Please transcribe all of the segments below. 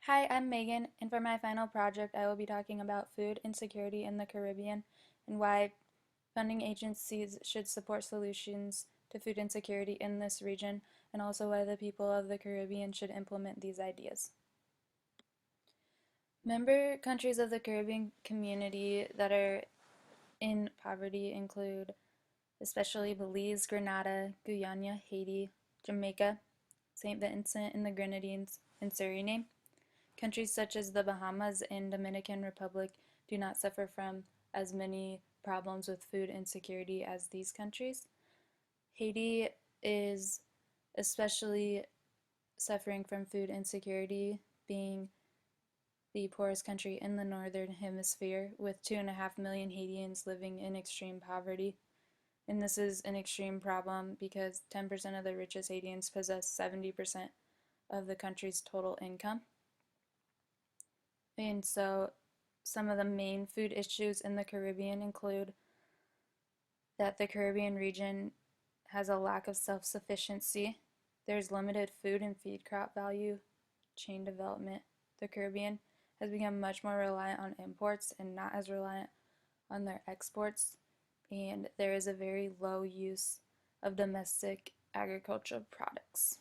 Hi, I'm Megan, and for my final project, I will be talking about food insecurity in the Caribbean and why funding agencies should support solutions to food insecurity in this region, and also why the people of the Caribbean should implement these ideas. Member countries of the Caribbean community that are in poverty include especially Belize, Grenada, Guyana, Haiti, Jamaica, St. Vincent and the Grenadines, and Suriname. Countries such as the Bahamas and Dominican Republic do not suffer from as many problems with food insecurity as these countries. Haiti is especially suffering from food insecurity, being the poorest country in the northern hemisphere, with 2.5 million Haitians living in extreme poverty. And this is an extreme problem because 10% of the richest Haitians possess 70% of the country's total income. And so some of the main food issues in the Caribbean include that the Caribbean region has a lack of self-sufficiency. There's limited food and feed crop value chain development. The Caribbean has become much more reliant on imports and not as reliant on their exports. And there is a very low use of domestic agricultural products.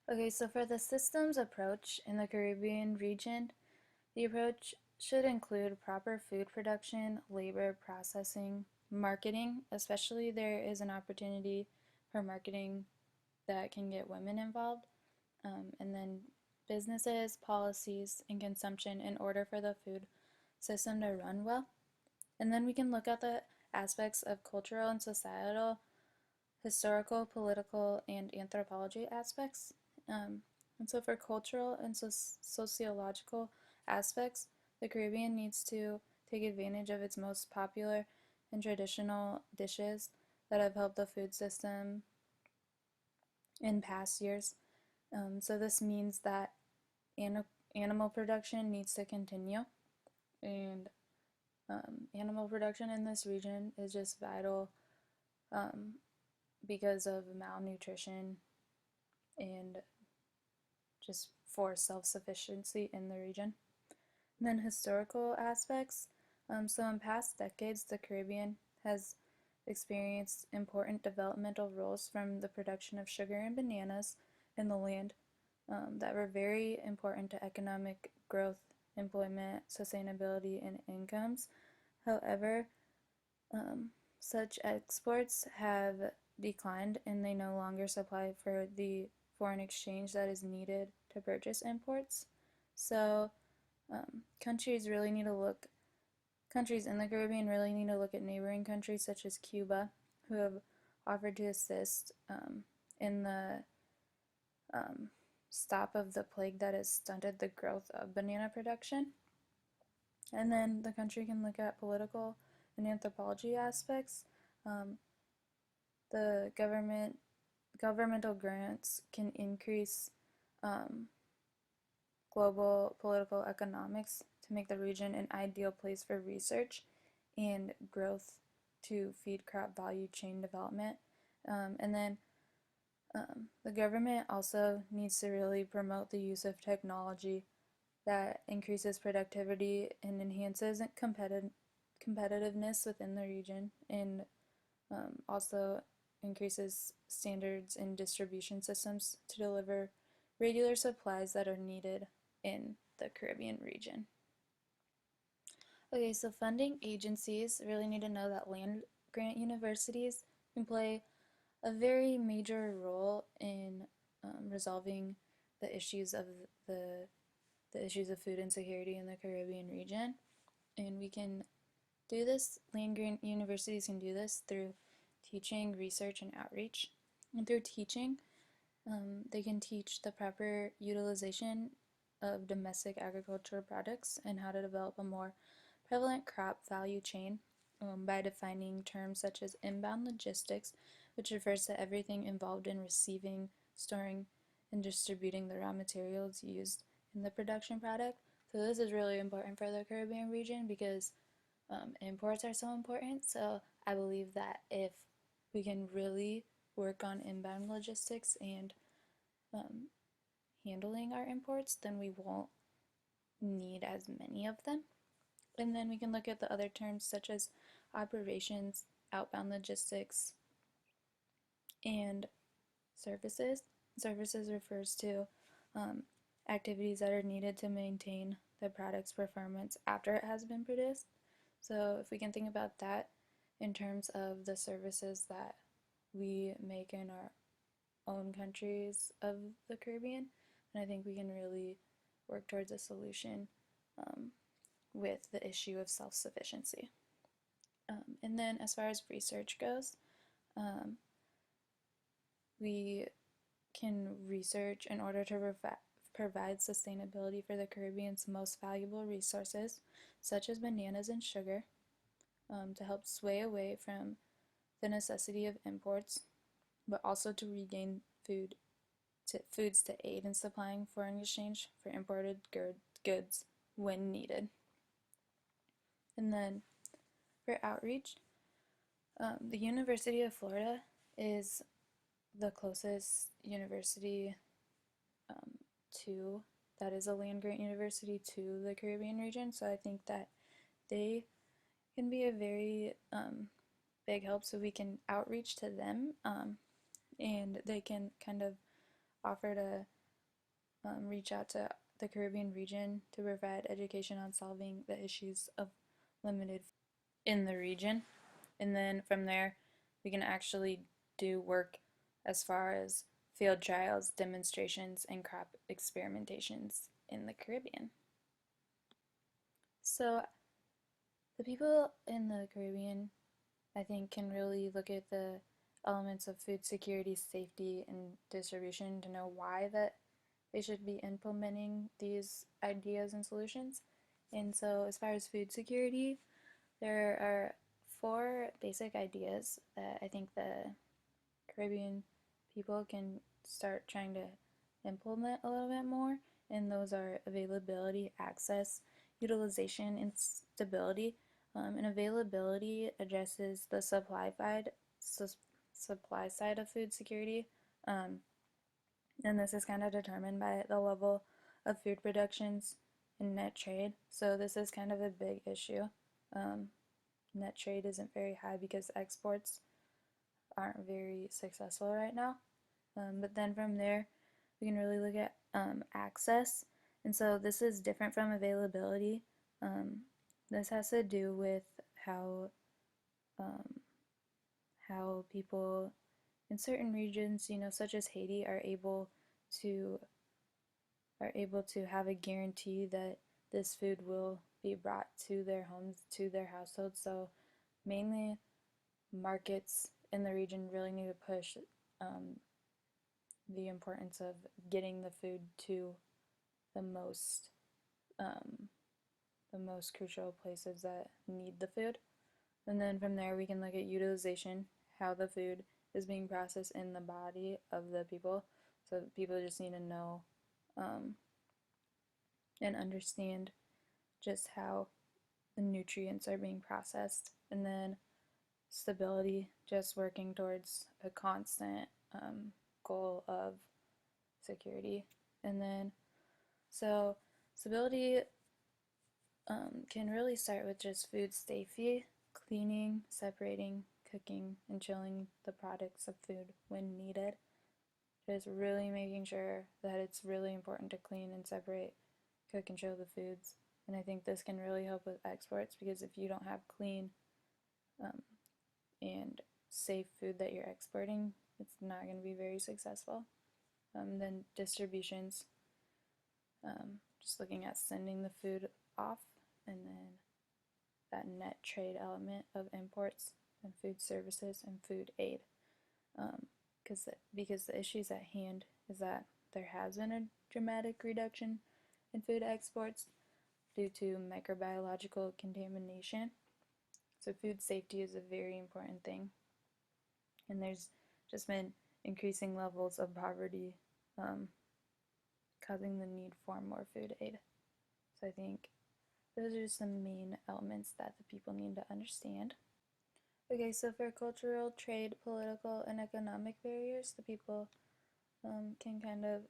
Okay, so for the systems approach in the Caribbean region, the approach should include proper food production, labor, processing, marketing, especially there is an opportunity for marketing that can get women involved, and then businesses, policies, and consumption in order for the food system to run well. And then we can look at the aspects of cultural and societal, historical, political, and anthropology aspects. And so for cultural and sociological aspects, the Caribbean needs to take advantage of its most popular and traditional dishes that have helped the food system in past years. So this means that animal production needs to continue, and animal production in this region is just vital um, because of malnutrition and just for self-sufficiency in the region. And then historical aspects. So in past decades, the Caribbean has experienced important developmental roles from the production of sugar and bananas in the land that were very important to economic growth, employment, sustainability, and incomes. However, such exports have declined and they no longer supply for the foreign exchange that is needed to purchase imports. So countries really need to look, countries in the Caribbean really need to look at neighboring countries such as Cuba, who have offered to assist in the stop of the plague that has stunted the growth of banana production. And then the country can look at political and anthropology aspects. Um, the governmental grants can increase um, global political economics to make the region an ideal place for research and growth to feed crop value chain development. And then the government also needs to really promote the use of technology that increases productivity and enhances competitiveness within the region, and also increases standards and distribution systems to deliver regular supplies that are needed in the Caribbean region. Okay, so funding agencies really need to know that land grant universities can play a very major role in resolving the issues of the the issues of food insecurity in the Caribbean region. And we can do this, land grant universities can do this through teaching, research, and outreach. And through teaching, they can teach the proper utilization of domestic agricultural products and how to develop a more prevalent crop value chain by defining terms such as inbound logistics, which refers to everything involved in receiving, storing, and distributing the raw materials used in the production product. So this is really important for the Caribbean region because imports are so important. So I believe that if we can really work on inbound logistics and um, handling our imports, then we won't need as many of them. And then we can look at the other terms such as operations, outbound logistics, and services. Services refers to um, activities that are needed to maintain the product's performance after it has been produced. So if we can think about that in terms of the services that we make in our own countries of the Caribbean, then I think we can really work towards a solution um, with the issue of self-sufficiency. And then as far as research goes, um, we can research in order to provide sustainability for the Caribbean's most valuable resources, such as bananas and sugar, to help sway away from the necessity of imports, but also to regain foods to aid in supplying foreign exchange for imported goods when needed. And then for outreach, the University of Florida is the closest university um, to that is a land grant university to the Caribbean region. So I think that they can be a very big help. So we can outreach to them, and they can kind of offer to reach out to the Caribbean region to provide education on solving the issues of limited in the region. And then from there, we can actually do work as far as field trials, demonstrations, and crop experimentations in the Caribbean. So the people in the Caribbean, I think, can really look at the elements of food security, safety, and distribution to know why that they should be implementing these ideas and solutions. And so as far as food security, there are four basic ideas that I think the Caribbean people can start trying to implement a little bit more, and those are availability, access, utilization, and stability. And availability addresses the supply side of food security, and this is kind of determined by the level of food productions and net trade. So this is kind of a big issue. Net trade isn't very high because exports aren't very successful right now. But then from there, we can really look at access. And so this is different from availability. This has to do with how how people in certain regions, such as Haiti, to are able to have a guarantee that this food will be brought to their homes, to their households. So mainly markets in the region really need to push the importance of getting the food to the most um, the most crucial places that need the food. And then from there we can look at utilization, how the food is being processed in the body of the people. So people just need to know and understand just how the nutrients are being processed. And then stability, just working towards a constant goal of security. And then, so stability can really start with just food safety, cleaning, separating, cooking, and chilling the products of food when needed. Just really making sure that it's really important to clean and separate, cook, and chill the foods. And I think this can really help with exports, because if you don't have clean um, and safe food that you're exporting, it's not going to be very successful. Then distributions, just looking at sending the food off, and then that net trade element of imports and food services and food aid. Because the issues at hand is that there has been a dramatic reduction in food exports due to microbiological contamination. So food safety is a very important thing. And there's just been increasing levels of poverty, causing the need for more food aid. So I think those are some main elements that the people need to understand. Okay, so for cultural, trade, political, and economic barriers, the people can kind of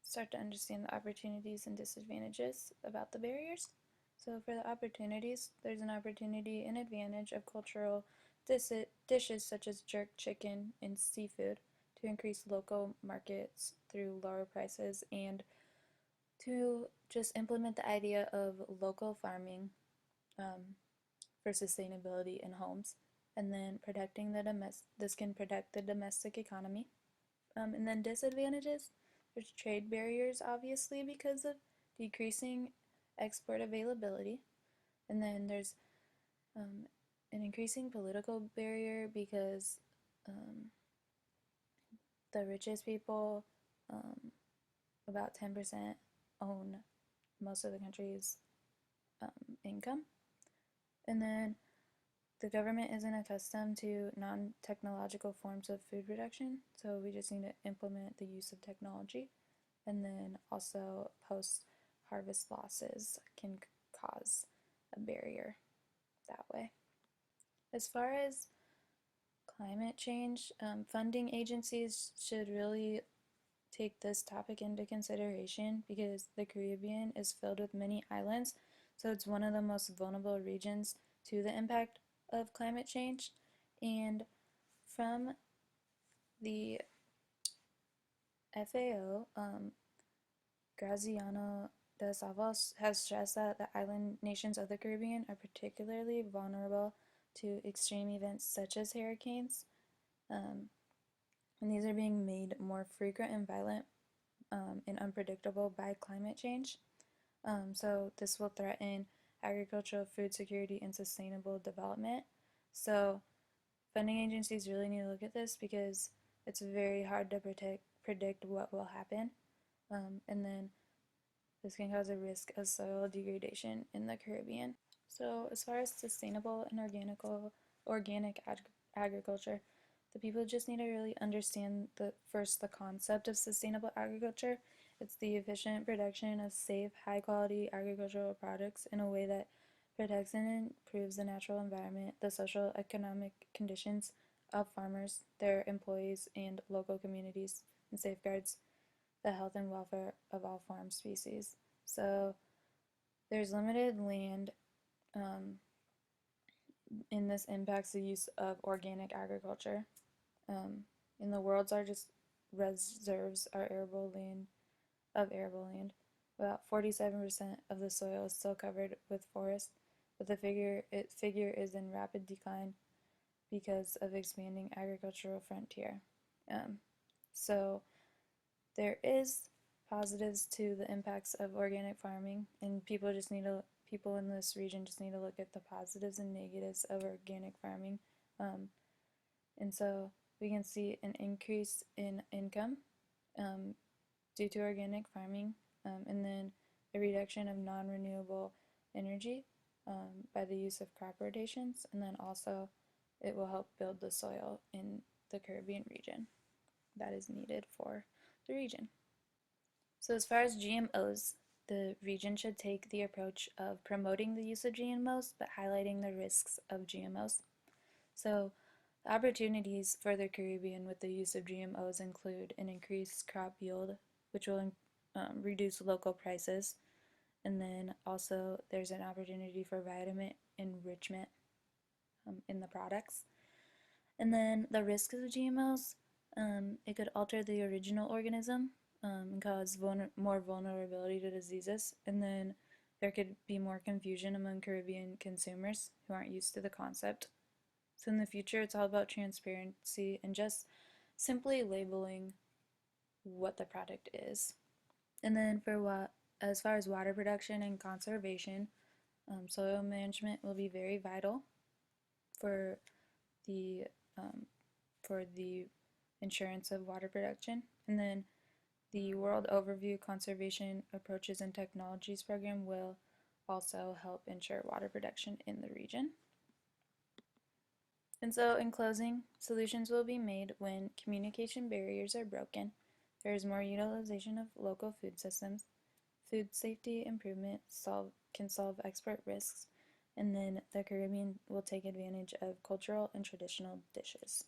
start to understand the opportunities and disadvantages about the barriers. So for the opportunities, there's an opportunity and advantage of cultural dishes such as jerk chicken and seafood to increase local markets through lower prices and to just implement the idea of local farming for sustainability in homes, and then protecting this can protect the domestic economy. And then disadvantages, there's trade barriers obviously because of decreasing export availability, and then there's an increasing political barrier because um, the richest people, um, about 10%, own most of the country's income. And then the government isn't accustomed to non-technological forms of food production, so we just need to implement the use of technology. And then also post-harvest losses can cause a barrier that way. As far as climate change, funding agencies should really take this topic into consideration because the Caribbean is filled with many islands, so it's one of the most vulnerable regions to the impact of climate change. And from the FAO, Graziano de Savos has stressed that the island nations of the Caribbean are particularly vulnerable to extreme events such as hurricanes, and these are being made more frequent and violent and unpredictable by climate change. So this will threaten agricultural, food security, and sustainable development. So funding agencies really need to look at this because it's very hard to predict what will happen. And then this can cause a risk of soil degradation in the Caribbean. So as far as sustainable and organic agriculture, the people just need to really understand the concept of sustainable agriculture. It's the efficient production of safe, high-quality agricultural products in a way that protects and improves the natural environment, the social economic conditions of farmers, their employees, and local communities, and safeguards the health and welfare of all farm species. So there's limited land and this impacts the use of organic agriculture. In the world's largest reserves are arable land. About 47% of the soil is still covered with forest, but the figure is in rapid decline because of expanding agricultural frontier. So there is positives to the impacts of organic farming, and people in this region just need to look at the positives and negatives of organic farming. And so we can see an increase in income due to organic farming, and then a reduction of non-renewable energy by the use of crop rotations, and then also it will help build the soil in the Caribbean region that is needed for the region. So as far as GMOs, the region should take the approach of promoting the use of GMOs but highlighting the risks of GMOs. So the opportunities for the Caribbean with the use of GMOs include an increased crop yield, which will reduce local prices, and then also there's an opportunity for vitamin enrichment in the products. And then the risks of GMOs, it could alter the original organism and cause more vulnerability to diseases, and then there could be more confusion among Caribbean consumers who aren't used to the concept. So in the future, it's all about transparency and just simply labeling what the product is. And then as far as water production and conservation, soil management will be very vital for the for the insurance of water production. And then the World Overview Conservation Approaches and Technologies program will also help ensure water production in the region. And so in closing, solutions will be made when communication barriers are broken, there is more utilization of local food systems, food safety improvement can solve export risks, and then the Caribbean will take advantage of cultural and traditional dishes.